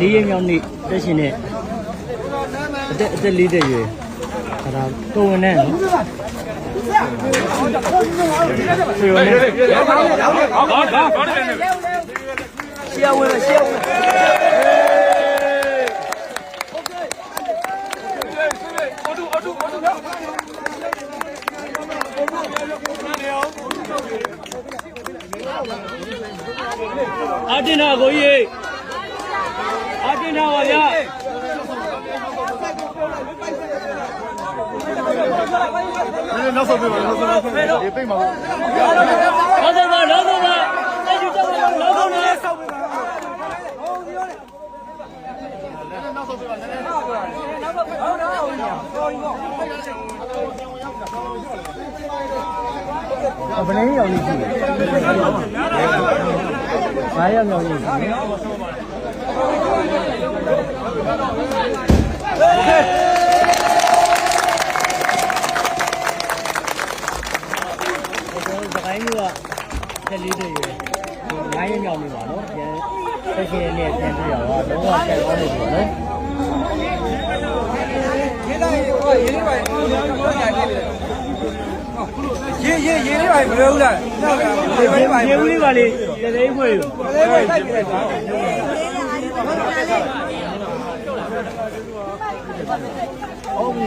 4 ရက်မြောက်နေ့တက်ရှင်နဲ့အသက်40ရွယ်ဒါတော်ဝင်နဲ့နော်ဆွေဝင်နဲ့ရှေ့ဝင်ရှေ့ဝင်阿进他可以，阿进他好呀。拿手背吧，也背嘛。拿走吧，拿走吧，那就这么拿走了。ဘယ်နည်းရောက်နေပြီ။9 ရက်မြောက်နေပြီ။စကိုင်းက14တည်းရွယ်9 ရက်မြောက်နေပါတော့။ပြန်ဆက်ရှင်နဲ့ပြန်ပြရတော့လုံးဝဆက်သွားနေပြီနော်။ရေးလိုက်ရေးလေးပါရေးလေးပါမလို့လားရေးလေးပါလေတသိန်းခွေယူအော်မီ